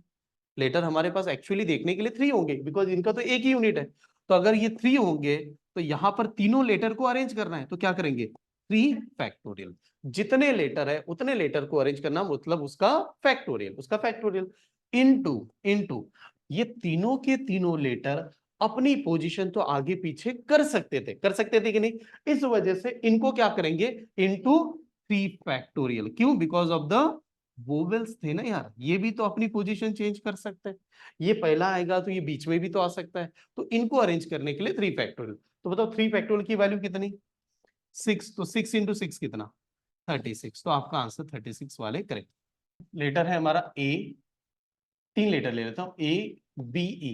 लेटर हमारे पास एक्चुअली देखने के लिए 3 होंगे, बिकॉज इनका तो एक ही यूनिट है, तो अगर ये 3 होंगे तो यहां पर तीनों लेटर को अरेंज करना है, तो क्या करेंगे 3 फैक्टोरियल, जितने लेटर है उतने लेटर को अरेंज करना, मतलब उसका फैक्टोरियल, उसका फैक्टोरियल इनटू इनटू, ये तीनों के तीनों लेटर अपनी पोजीशन तो आगे पीछे कर सकते थे कि नहीं, इस वजह से इनको क्या करेंगे इनटू 3 फैक्टोरियल, क्यों, बिकॉज ऑफ द वोवेल्स थे ना यार, ये भी तो अपनी पोजीशन चेंज कर सकते हैं, ये पहला आएगा तो ये बीच में भी तो आ सकता है, तो इनको अरेंज करने के लिए 3 फैक्टोरियल, तो बताओ 3 फैक्टोरियल की वैल्यू कितनी 6, तो 6 इंटू 6 कितना 36, तो आपका आंसर 36 वाले करेक्ट। लेटर है हमारा ए 3 लेटर ले लेता हूं, ABE,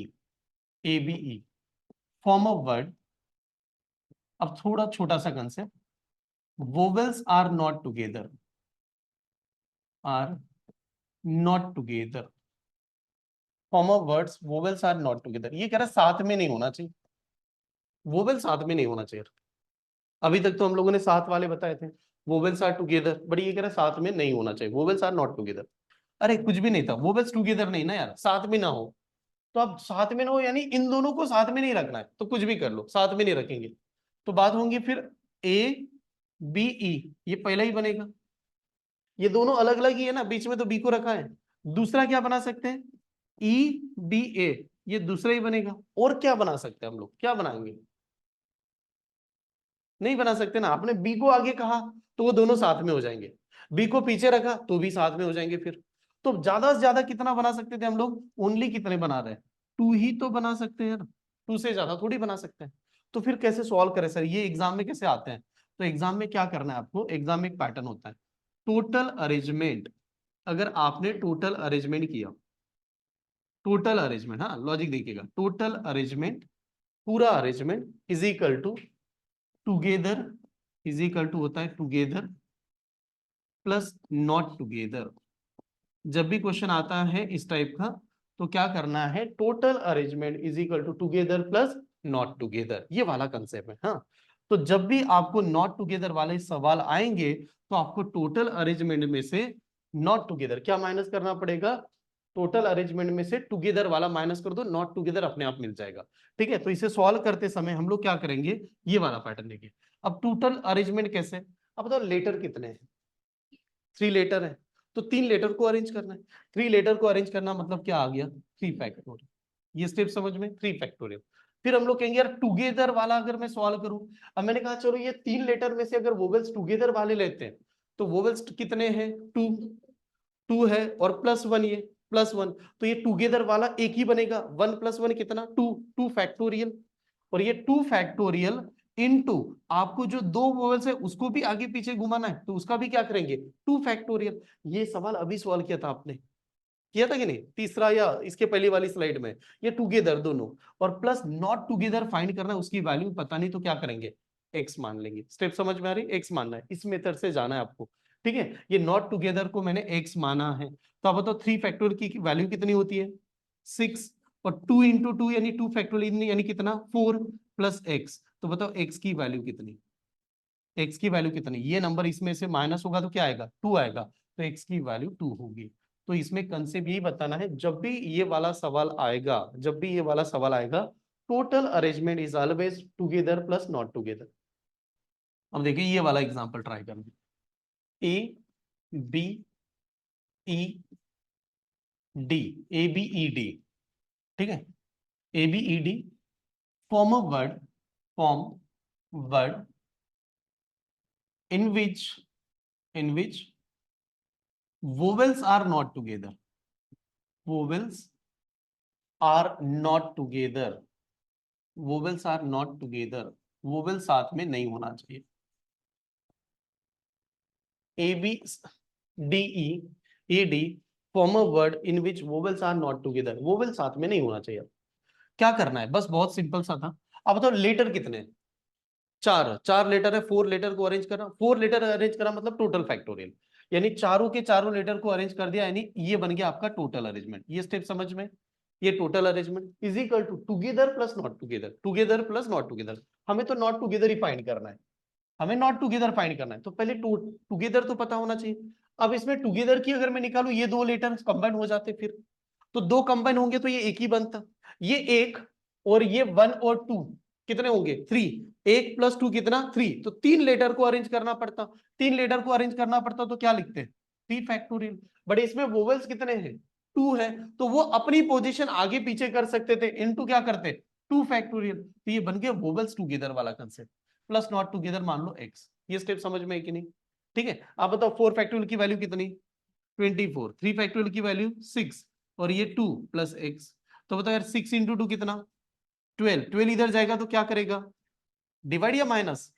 ABE, form of word. अब थोड़ा छोटा सा concept, vowels are not together, are not together, form of words vowels are not together. ये कह रहा है साथ में नहीं होना चाहिए, वोवेल साथ में नहीं होना चाहिए। अभी तक तो हम लोगों ने साथ वाले बताए थे, वोवेल्स आर टुगेदर, बट ये कह रहा है साथ में नहीं होना चाहिए, वोवेल्स आर नॉट टुगेदर। अरे कुछ भी नहीं था, वोवेल्स टुगेदर नहीं ना यार, साथ में ना हो। तो अब साथ में ना हो यानी इन दोनों को साथ में नहीं रखना है, तो कुछ भी कर लो, साथ में नहीं रखेंगे तो बात होंगी फिर ABE, ये पहला ही बनेगा। ये दोनों अलग अलग ही है ना, बीच में तो बी को रखा है। दूसरा क्या बना सकते हैं, EBA, ये दूसरा ही बनेगा। और क्या बना सकते हैं हम लोग, क्या बनाएंगे, नहीं बना सकते ना। आपने बी को आगे कहा तो वो दोनों साथ में हो जाएंगे, बी को पीछे रखा तो भी साथ में हो जाएंगे फिर। तो ज्यादा से ज्यादा कितना बना सकते थे हम लोग, ओनली कितने बना रहे हैं, 2 ही तो बना सकते हैं ना, 2 से ज्यादा थोड़ी बना सकते हैं। तो फिर कैसे सॉल्व करें सर, ये एग्जाम में कैसे आते हैं। तो एग्जाम में क्या करना है आपको, एग्जाम में एक पैटर्न होता है, टोटल अरेंजमेंट। अगर आपने टोटल अरेंजमेंट किया, टोटल अरेंजमेंट, हाँ लॉजिक देखिएगा, टोटल अरेंजमेंट, पूरा arrangement is equal to together, is equal to होता है टुगेदर प्लस नॉट टुगेदर। जब भी क्वेश्चन आता है इस टाइप का, तो क्या करना है, total arrangement is equal to together plus not together, ये वाला कंसेप्ट है। हाँ, तो जब भी आपको नॉट टुगेदर वाले सवाल आएंगे, तो आपको टोटल अरेंजमेंट में से नॉट टुगेदर क्या माइनस करना पड़ेगा, टोटल अरेंजमेंट में से टुगेदर वाला माइनस कर दो, नॉट टुगेदर अपने आप मिल जाएगा। ठीक है, तो इसे सॉल्व करते समय हम लोग क्या करेंगे, ये वाला पैटर्न देखिए। अब टोटल अरेंजमेंट कैसे, अब बताओ लेटर कितने हैं, 3 लेटर है, तो 3 लेटर को अरेंज करना है। 3 लेटर को अरेंज करना मतलब क्या आ गया, 3 फैक्टोरियल। ये स्टेप समझ में, 3 फैक्टोरियल। फिर हम लोग कहेंगे यार टुगेदर वाला अगर मैं सॉल्व करूं, अब मैंने कहा चलो ये 3 लेटर में से अगर वोवेल्स टुगेदर वाले लेते हैं, तो वोवेल्स कितने हैं, 2, 2 है और +1, ये +1, तो ये टुगेदर वाला एक ही बनेगा, 1 + 1 कितना, 2, 2 फैक्टोरियल। और ये 2 फैक्टोरियल इनटू आपको जो 2 वोवेल्स है उसको भी आगे पीछे घुमाना है, तो उसका भी क्या करेंगे, 2 फैक्टोरियल। ये सवाल अभी सॉल्व किया था आपने, किया था कि नहीं, तीसरा या इसके पहली वाली स्लाइड में। ये टुगेदर दोनों, और प्लस नॉट टुगेदर फाइंड करना है, उसकी वैल्यू पता नहीं तो क्या करेंगे, एक्स मान लेंगे। स्टेप समझ में आ रही, एक्स मानना है, इस मेथड से जाना है आपको। ठीक है, ये नॉट टुगेदर को मैंने एक्स माना है। तो अब बताओ 3 फैक्टोरियल की वैल्यू कितनी होती है, 6, और 2 इंटू 2 यानी 2 फैक्टोरियल यानी कितना, 4 प्लस एक्स। तो बताओ एक्स की वैल्यू कितनी, एक्स की वैल्यू कितनी, ये नंबर इसमें से माइनस होगा तो क्या आएगा, 2 आएगा, तो एक्स की वैल्यू 2 होगी। तो इसमें कंसेप्ट यही बताना है, जब भी ये वाला सवाल आएगा, जब भी ये वाला सवाल आएगा, total arrangement is always together plus not together. अब देखिए ये वाला एग्जांपल ट्राई करना, ABED, ABED, ठीक है, ABED, form of word, form word in which vowels are not together, vowels are not together, vowels are not together, vowel साथ में नहीं होना चाहिए। ABDEAD, form a word in which vowels are not together, vowel साथ में नहीं होना चाहिए। क्या करना है, बस बहुत सिंपल सा था। अब बताओ लेटर कितने हैं, 4, 4 लेटर है, 4 लेटर को अरेंज करा, 4 लेटर अरेंज करा मतलब टोटल फैक्टोरियल, यानी चारों के चारों लेटर को अरेंज कर दिया, यानी ये बन गया आपका टोटल अरेंजमेंट। ये स्टेप समझ में, ये total arrangement is equal to together plus not together, together plus not together. हमें तो नॉट टुगेदर ही फाइंड करना है, हमें नॉट टुगेदर फाइंड करना है, तो पहले टुगेदर तो पता होना चाहिए। अब इसमें टुगेदर की अगर मैं निकालू, ये 2 लेटर कंबाइन हो जाते फिर, तो 2 कंबाइन होंगे तो ये एक ही बनता, ये एक, और ये 1 और 2 कितने होंगे, 3, 1 + 2 कितना, 3, तो 3 लेटर को अरेंज करना पड़ता, 3 लेटर को अरेंज करना पड़ता तो क्या लिखते हैं, 3 फैक्टोरियल। बट इसमें वोवेल्स कितने हैं, 2 है, तो वो अपनी पोजीशन आगे पीछे कर सकते थे, इनटू क्या करते, 2 फैक्टोरियल, तो ये बन गया वोवेल्स टुगेदर वाला कंसेप्ट, प्लस नॉट टुगेदर मान लो एक्स। ये स्टेप समझ में है कि नहीं, ठीक है। आप बताओ 4 फैक्टोरियल की वैल्यू कितनी, 24, 3 फैक्टोरियल की वैल्यू 6, और ये 2 प्लस एक्स। तो बताओ यार 6 इंटू 2 कितना, 12, 12 इधर जाएगा तो क्या करेगा, डिवाइड या माइनस,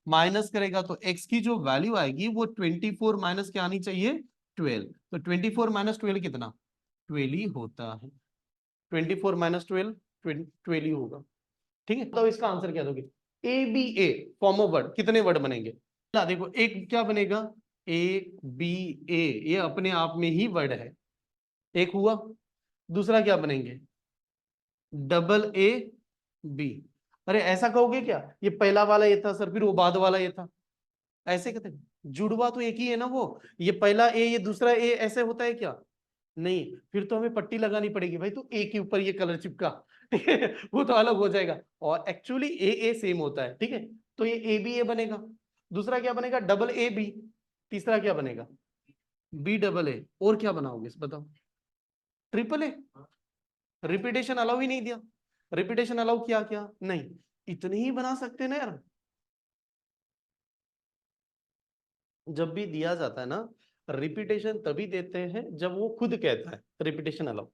माइनस करेगा, तो x की जो वैल्यू आएगी वो 24 माइनस क्या आनी चाहिए, 12, तो 24 माइनस 12 कितना, 12 होता है। 24 माइनस 12 12 होगा। ठीक है, तो इसका आंसर क्या दोगे? A B A form of word, कितने वर्ड बनेंगे? देखो, एक क्या बनेगा? ए बी ए, ये अपने आप में ही वर्ड है, एक हुआ। दूसरा क्या बनेंगे? Double A B. अरे ऐसा कहोगे क्या, ये पहला वाला ये था सर, फिर वो बाद वाला ये था, ऐसे कहते हैं? जुड़वा तो एक ही है ना वो, ये पहला ए ये दूसरा ए, ऐसे होता है क्या? नहीं, फिर तो हमें पट्टी लगानी पड़ेगी भाई, तो ए के ऊपर ये कलर चिपका, ठीक है, वो तो अलग हो जाएगा। और एक्चुअली ए सेम होता है, ठीक है। तो ये ए बी ए बनेगा। दूसरा क्या बनेगा? Double A B. तीसरा क्या बनेगा? B double A. और क्या बनाओगे बताओ? Triple A. रिपीटेशन अलाउ ही नहीं दिया, रिपीटेशन अलाउ किया क्या? नहीं, इतने ही बना सकते ना यार। जब भी दिया जाता है ना, रिपीटेशन तभी देते हैं जब वो खुद कहता है रिपीटेशन अलाउ।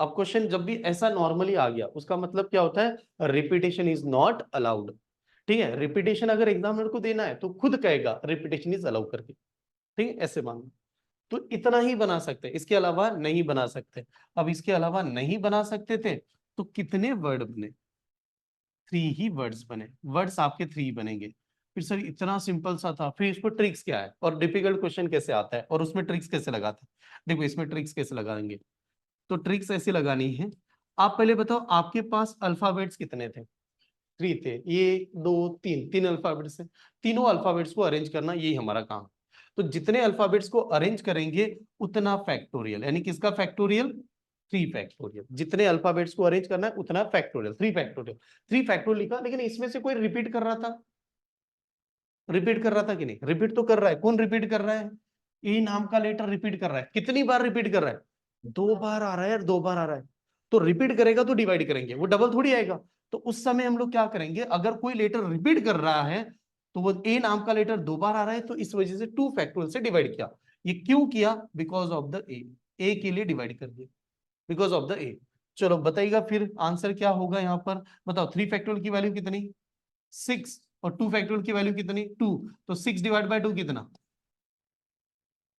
अब क्वेश्चन जब भी ऐसा नॉर्मली आ गया, उसका मतलब क्या होता है? Repetition is not allowed. ठीक है, रिपीटेशन अगर एग्जामिनर को देना है तो खुद कहेगा रिपीटेशन इज अलाउ करके, ठीक है, ऐसे मानो। तो इतना ही बना सकते, इसके अलावा नहीं बना सकते। अब इसके अलावा नहीं बना सकते थे तो कितने वर्ड बने? 3 ही वर्ड्स बने, वर्ड्स आपके 3 बनेंगे। फिर सर इतना सिंपल सा था, फिर इसको ट्रिक्स क्या है और डिफिकल्ट क्वेश्चन कैसे आता है और उसमें ट्रिक्स कैसे लगाते हैं? देखो इसमें ट्रिक्स कैसे लगाएंगे, तो ट्रिक्स ऐसी लगानी है। आप पहले बताओ, आपके पास अल्फाबेट्स कितने थे? 3 थे, ये 2 3, 3 अल्फाबेट्स है। तीनों अल्फाबेट्स को अरेंज करना यही हमारा काम। तो जितने अल्फाबेट्स को अरेंज करेंगे उतना फैक्टोरियल, यानी किसका फैक्टोरियल? 3 फैक्टोरियल। जितने अल्फाबेट्स को अरेंज करना है उतना फैक्टोरियल, 3 फैक्टोरियल। 3 फैक्टोरियल लिखा, लेकिन इसमें से कोई रिपीट कर रहा था? रिपीट कर रहा था कि नहीं? रिपीट तो कर रहा है। कौन रिपीट कर रहा है? ए नाम का लेटर रिपीट कर रहा है। कितनी बार रिपीट कर रहा है? 2 बार आ रहा है यार, 2 बार आ रहा है। तो रिपीट करेगा तो डिवाइड करेंगे, वो डबल थोड़ी आएगा। तो उस समय हम लोग क्या करेंगे, अगर कोई लेटर रिपीट कर रहा है तो वो ए नाम का लेटर 2 बार आ रहा है, तो इस वजह से 2 फैक्टोरियल से डिवाइड किया। ये क्यों किया? बिकॉज ऑफ द ए के लिए डिवाइड कर दिया, बिकॉज ऑफ द ए। चलो बताइएगा फिर आंसर क्या होगा यहाँ पर, बताओ। 3 फैक्टोरियल की वैल्यू कितनी? 6। और 2 फैक्टोरियल की वैल्यू कितनी? 2। तो 6 डिवाइड बाय 2 कितना?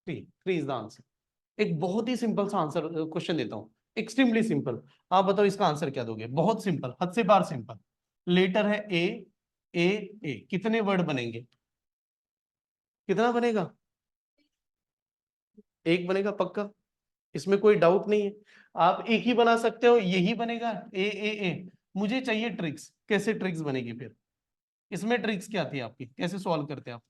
3। 3 इज द आंसर। एक बहुत ही सिंपल सा आंसर क्वेश्चन देता हूं, एक्सट्रीमली सिंपल। आप बताओ इसका आंसर क्या दोगे? बहुत सिंपल, हद से बार सिंपल। लेटर है ए, ए ए, कितने वर्ड बनेंगे? कितना बनेगा? एक बनेगा पक्का, इसमें कोई डाउट नहीं है। आप एक ही बना सकते हो, यही बनेगा ए। मुझे चाहिए ट्रिक्स, कैसे ट्रिक्स बनेगी फिर? इसमें ट्रिक्स क्या थी आपकी, कैसे सॉल्व करते आप?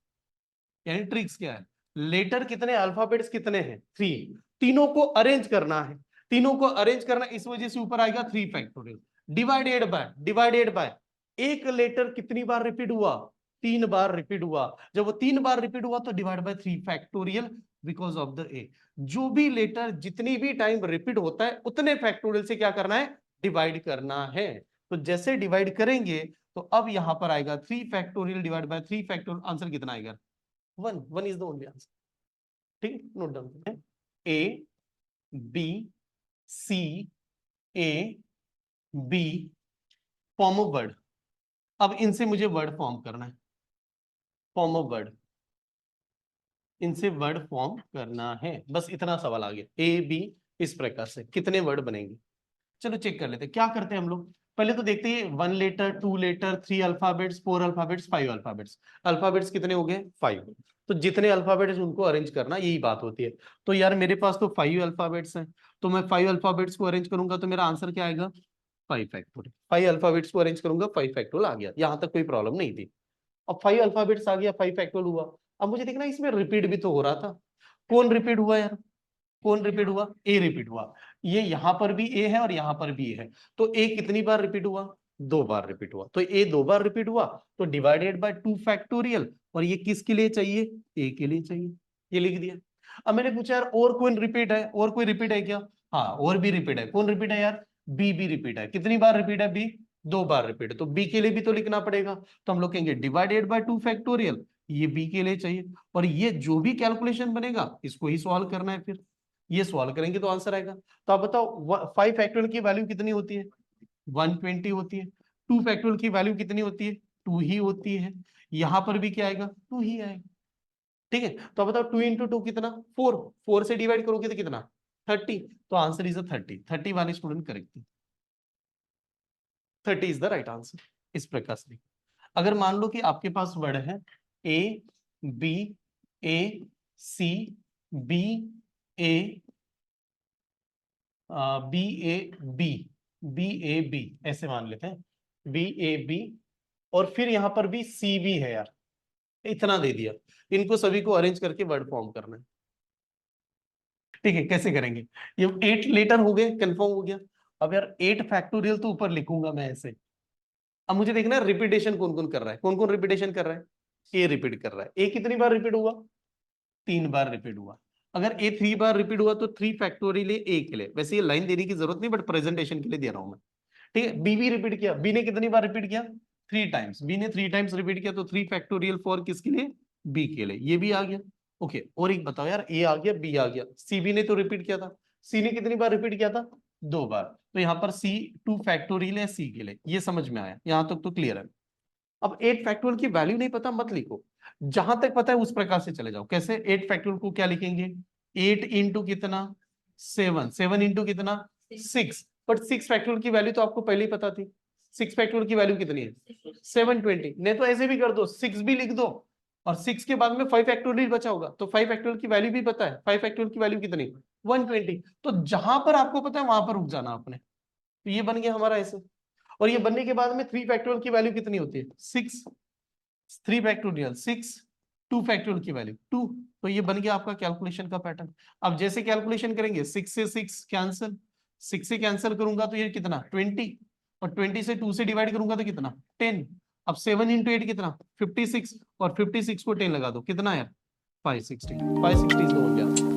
यानी ट्रिक्स क्या है? लेटर कितने, अल्फाबेट्स कितने हैं? 3। तीनों को अरेंज करना है, तीनों को अरेंज करना, इस वजह से ऊपर आएगा 3 फैक्टोरियल। डिवाइडेड बाय एक लेटर कितनी बार रिपीट हुआ? 3 बार रिपीट हुआ। जब वो 3 बार रिपीट हुआ तो divide by 3 factorial, because of the ए। जो भी लेटर जितनी भी टाइम रिपीट होता है उतने फैक्टोरियल से क्या करना है? डिवाइड करना है। तो जैसे डिवाइड करेंगे तो अब यहां पर आएगा 3 factorial divide by 3 factorial, answer कितना आएगा? 1 इज द ओनली आंसर। ठीक, note down. A B C, A B, form of word. अब इनसे मुझे वर्ड फॉर्म करना है, फॉर्म ऑफ वर्ड, इनसे वर्ड फॉर्म करना है, बस इतना सवाल आ गया। ए बी, इस प्रकार से कितने वर्ड बनेंगे? चलो चेक कर लेते हैं, क्या करते हैं हम लोग। पहले तो देखते हैं 1 letter, 2 letter, 3 alphabets, 4 alphabets, 5 alphabets. Alphabets कितने हो गए? 5। तो जितने अल्फाबेट्स उनको अरेंज करना, यही बात होती है। तो यार मेरे पास तो 5 अल्फाबेट्स हैं, तो मैं 5 अल्फाबेट्स को अरेंज करूंगा तो मेरा आंसर क्या आएगा? 5 फैक्टोरियल। 5 अल्फाबेट्स को अरेंज करूंगा, 5 फैक्टोरियल आ गया, यहां तक कोई प्रॉब्लम नहीं थी। अब 5 अल्फाबेट्स आ गया, 5 फैक्टोरियल हुआ। अब मुझे देखना इसमें रिपीट भी तो हो रहा था। कौन रिपीट हुआ यार? कौन रिपीट हुआ? ए रिपीट हुआ। ये यहां पर भी ए है और यहां पर भी ए है, तो ए कितनी बार रिपीट हुआ? 2 बार रिपीट हुआ। तो ए 2 बार रिपीट हुआ, तो डिवाइडेड बाय 2 फैक्टोरियल। और ये किसके लिए चाहिए? ए के लिए चाहिए, ये लिख दिया। अब मैंने पूछा यार और कोई रिपीट है, और कोई रिपीट है क्या? हाँ, और भी रिपीट है। कौन रिपीट है यार? बी भी रिपीट है। कितनी बार रिपीट है? बी 2 बार रिपीट है, तो बी के लिए भी तो लिखना पड़ेगा। तो हम लोग कहेंगे डिवाइडेड बाय 2 फैक्टोरियल, ये बी के लिए चाहिए। और ये जो भी कैलकुलेशन बनेगा इसको ही सॉल्व करना है, फिर ये सॉल्व करेंगे तो आंसर आएगा। तो आप बताओ 5 फैक्टोरियल की वैल्यू कितनी होती है? 120 होती है। 2 फैक्टोरियल की वैल्यू कितनी होती है? 2 ही होती है। यहां पर भी क्या आएगा? 2 ही आएगा। ठीक है, तो आप बताओ 2 इंटू 2 कितना? 4। 4 से डिवाइड करोगे तो कितना? 30, तो आंसर इज 30। 30 वाले student correct, 30 is the right answer. इस प्रकार से अगर मान लो कि आपके पास वर्ड है A B A C B A B A B B A B, ऐसे मान लेते हैं बी ए बी, और फिर यहां पर भी सी बी है यार, इतना दे दिया। इनको सभी को अरेंज करके वर्ड फॉर्म करना है। ठीक है, कैसे करेंगे? ये 8 लेटर हो गए, कंफर्म हो गया। अब यार 8 फैक्टोरियल तो ऊपर लिखूंगा मैं ऐसे। अब मुझे देखना है रिपीटेशन कौन कौन कर रहा है, कौन कौन रिपीटेशन कर रहा है। ए रिपीट कर रहा है। ए कितनी बार रिपीट हुआ? 3 बार रिपीट हुआ। अगर ए 3 बार रिपीट हुआ तो 3 फैक्टोरियल ए के लिए, वैसे ये लाइन देने की जरूरत नहीं, बट प्रेजेंटेशन के लिए दे रहा हूं मैं। ठीक है, बी भी रिपीट किया। बी ने कितनी बार रिपीट किया? 3 टाइम्स। बी ने 3 टाइम्स रिपीट किया, तो 3 फैक्टोरियल फॉर किसके लिए? बी के लिए। ये भी आ गया। ओके, और एक बताओ यार, ए आ गया, बी आ गया, सी बी ने तो रिपीट किया था। सी ने कितनी बार रिपीट किया था? 2 बार। तो यहाँ पर सी 2 फैक्टोरियल है सी के लिए। ये समझ में आया, यहां तक तो क्लियर है। अब 8 फैक्टोरियल की वैल्यू नहीं पता मत लिखो, जहां तक पता है उस प्रकार से चले जाओ। कैसे? 8 फैक्टोरियल को क्या लिखेंगे? 8 इंटू कितना? 7। 7 इंटू कितना? 6। बट 6 फैक्टोरियल की वैल्यू तो आपको पहले ही पता थी। 6 फैक्टोरियल की वैल्यू कितनी है? 720। नहीं तो ऐसे भी कर दो, 6 भी लिख दो, और 6 के बाद में 5 फैक्टोरियल बचा होगा, तो 5 फैक्टोरियल की वैल्यू भी पता है। 5 फैक्टोरियल की वैल्यू कितनी? 120। तो जहां पर आपको पता है वहां पर रुक जाना आपने। तो ये बन गया हमारा ऐसे। और ये बनने के बाद में 3 फैक्टोरियल की वैल्यू कितनी होती है? 6। 3 फैक्टोरियल 6, 2 फैक्टोरियल की वैल्यू 2। तो ये बन गया आपका कैलकुलेशन का पैटर्न। अब जैसे कैलकुलेशन करेंगे, 6 से 6 कैंसिल, 6 से कैंसिल करूंगा तो ये कितना? 20, और 20 से 2 से डिवाइड करूंगा तो कितना? 10। अब 7 इंटू 8 कितना? 56, और 56 को 10 लगा दो, कितना है? 560। 560 हो गया।